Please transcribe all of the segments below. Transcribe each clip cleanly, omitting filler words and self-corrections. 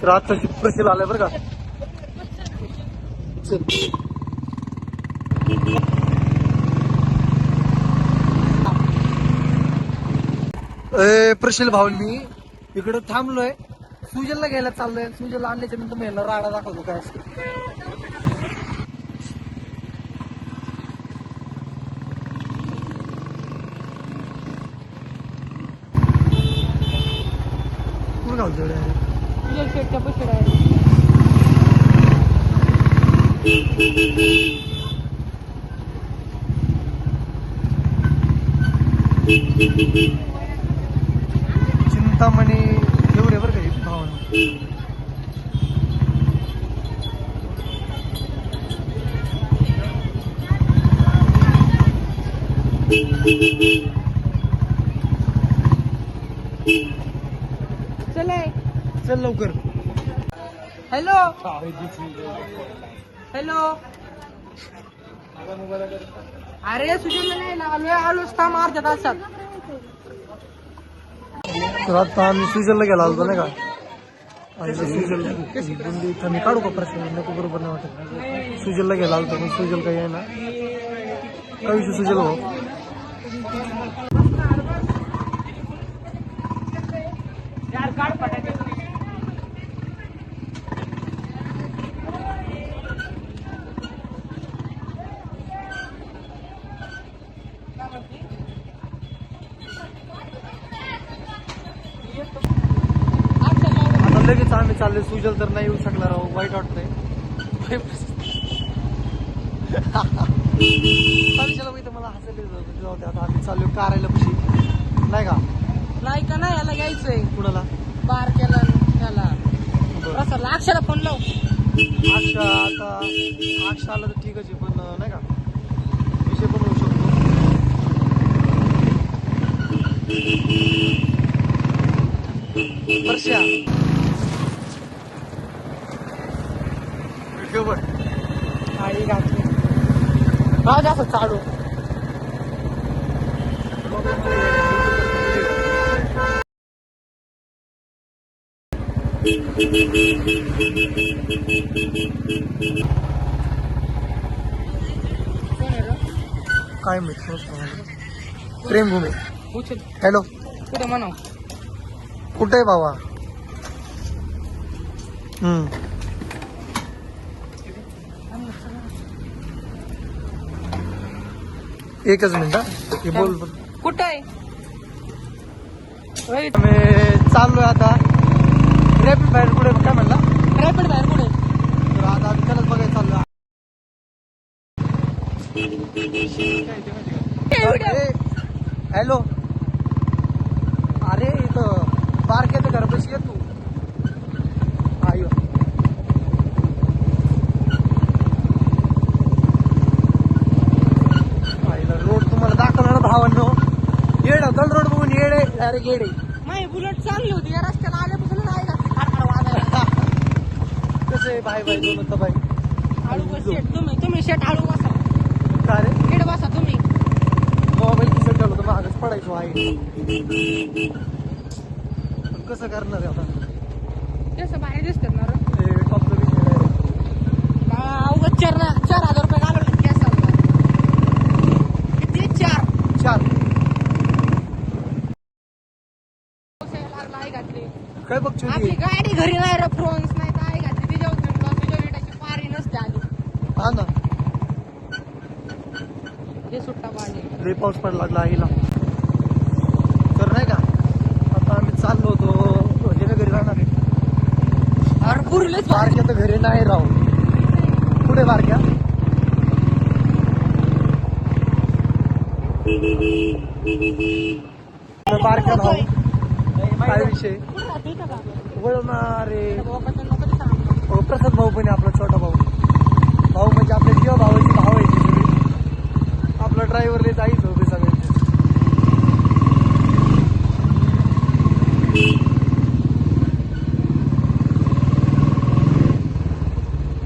तर आत्ताची प्रसिद्ध आलाय बरं का. प्रशील भाऊ मी इकडे थांबलोय, सुजलला घ्यायला चाललोय. सुजलला आणल्याच्या नंतर मी याला राडा दाखवतो काय असतो. कोण घालतो शेटच्या पशीड आहे. चिंतामणी एवढे बरं काही भावानं. चल लवकर. हॅलो हॅलो, अरे सुजलला नाही लागलोय, आलोच थांब अर्ध्या तासात. तर आता आम्ही सुजलला गेला होतो नाही का. आणि सुजल बुंदी इथं मी काढू का प्रश्न, नको बरोबर नाही वाटत. सुजलला गेला होतो पण सुजल काही आहे ना. काय विषय सुजल भाऊ. आता लगेच आम्ही चाललोय. सुजल तर नाही येऊ शकणार आहो, वाईट वाटतंय. मला हसायला जाऊ दे. आता आम्ही चाललोय कारायला पशी नाही का. नाही का नाही, याला घ्यायचंय कुणाला बार केला त्याला. प्रसादला अक्षाला फोन लाव. अक्षा आता अक्षा आला तर ठीकच आहे, पण नाही का विषय पण होऊ शकतो. वर्षा आई घातली राजा असं चालू. काय माहित. प्रेमभूमी. उचल हॅलो, कुठे म्हणाव. कुठे आहे बाबा. एकच मिनिट हे बोल. कुठं आहे. आम्ही चाललोय आता रॅपिड बाहेर. पुढे काय म्हणला रॅपिड बाहेर कुठे. तर आता आम्ही त्यालाच बघायला चाललोय. हॅलो, अरे इथं बारक्याच्या घरापाशी ये तू. आयो रोड तुम्हाला दाखवणार भावांनो. येड दल रोड बघून येडे डायरेक्ट येडे. माझी बुलेट चांगली होती, या रस्त्याला आल्यापासून नाही का वाजायला. कसं आहे बाय बाय दोन होतं बाई. हळू बस शेट, तुम्ही शेट हळू बसा. काय रे इकडे बसा तुम्ही. मोबाईल किसत ठेवलं तर मागच पडायचो आहे. पण कसं करणार आहे आता. तसं बाहेर दिसतात ना रे. ते टॉपचा विषय आहे. अवघड 4,000 रुपये घालवले गॅस. किती 4 आई घातली. काय बघतो आपली गाडी घरी नाही रे, फ्रोन्स नाही तर आई घातली. तिच्यावर तुझ्या विटाची पारी नसते आली. हा ना. हे सुट्टा पाणी. लय पाऊस पडायला लागला आईला. तर नाही का आता आम्ही चाललो होतो हे घरी राहणार आहे. अरे पुरलेच बारक्या तर घरी नाही राहू. कुठे बारक्या. बारक्या भाऊ काय विषय वळणार रे. प्रसाद भाऊ पण आहे आपला छोटा भाऊ. भाऊ म्हणजे आपल्या जीवा भावाची भाव आहे सगळी. आपला ड्रायव्हरला जायचं होते सगळ्यांचे.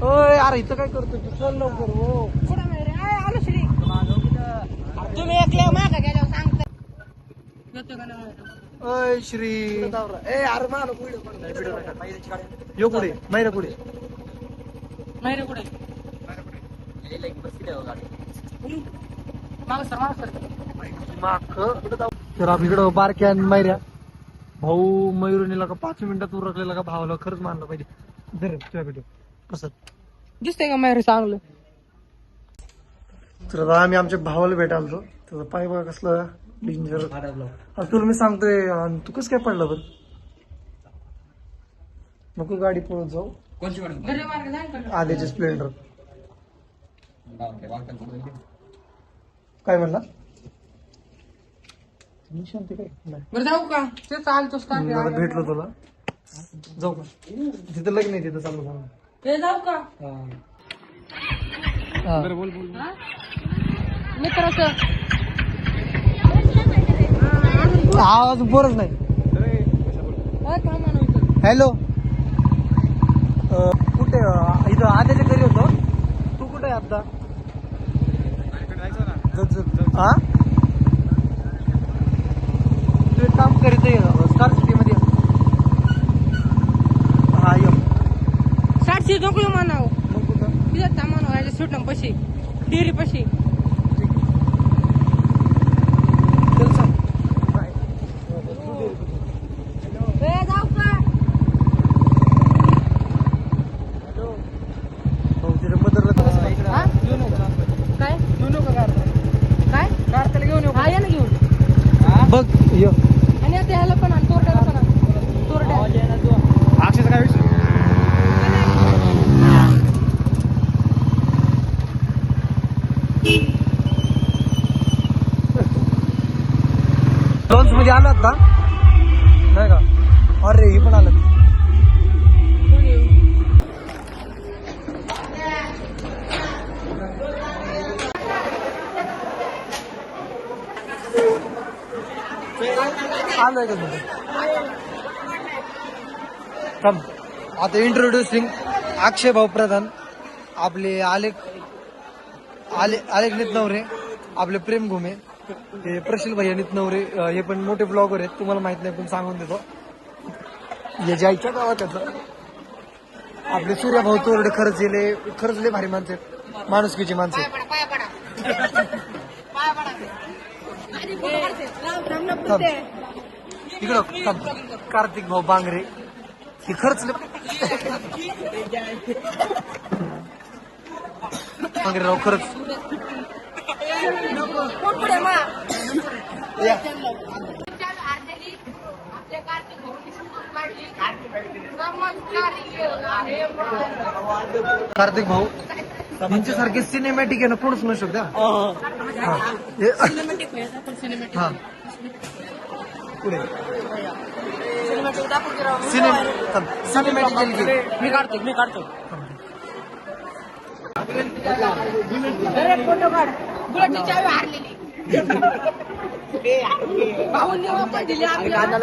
ओय अरे इथं काय करतो तू. चल लवकर. हो आलो श्री. तुम्ही एकल्या मागा गेल्यावर सांगता. अय श्री यो कुठे मैरा कुठे नाही रे कुठे माग सर तर आपल्याकडं बारक्या आणि मैऱ्या भाऊ मयुरीला का 5 मिनिटात उरकलेला का भावाला खरंच मानलं पाहिजे. धर तुझ्या भेटू कसं दिसतंय का माहेर चांगलं. तर आता आम्ही आमच्या भावाला भेटायला आलो. त्याचा पाय बघा कसलं डेंजर. तुला मी सांगतोय आणि तू कसं काय पडलं बरं. नको गाडी पळत जाऊ. घरी मार्ग जाईल का आधीचे स्प्लेंडर काय म्हणला शांती काय नाही. बरं जाऊ का ते चालतोस का मी आता भेटलो तुला जाऊ का तिथं लग्न आहे तिथं चालू जाऊ. ते जाऊ का मित्राचं आवाज बोरच नाही. काय काम म्हणायचं हॅलो कुठे इथं आद्याच्या घरी होतो. तू कुठे आहे आता हा तू एक काम करीत स्टार सिटी मध्ये हा ये. 60 नको म्हणाव मग कुठं तिथं थांबा ना याच्या सुटम पशी डेअरी पशी चल सांग जाऊ का भाऊ तिथे मदरला हा? काय घेऊन येऊ का काय कारताला घेऊन येऊ हा या ना घेऊन बघ ये आणि आता ह्याला पण आण तोरड्याला पण आण तोरड्या अक्षयचा काय विषय लॉन्च मध्ये आलात ना नाही का अरे हे पण आलं. आलोय का तुझं थांब. आता इंट्रोड्युसिंग अक्षय भाऊ प्रधान आपले आलेख नितनवरे आपले प्रेम घुमे ते प्रशील भैया नितनवरे हे पण मोठे ब्लॉगर आहेत. तुम्हाला माहित नाही पण सांगून देतो. हे जायच्या गावात त्याचं आपले सूर्य भाऊ तोरडे खरंच लय भारी माणसं आहेत. माणुसकीची माणसं आहेत. थांब. इकडं थांब. कार्तिक भाऊ बांगरे हे खरंच बांगरे राव खरंच या. कार्तिक भाऊ यांच्यासारखे सिनेमॅटिक आहे ना कोणच नसू शकता. हा पुढे सिनेमॅटिक मी काढतो फोटो काढ बुलेटची चावी हारलेली भाऊंनी वापस दिली आपल्याला.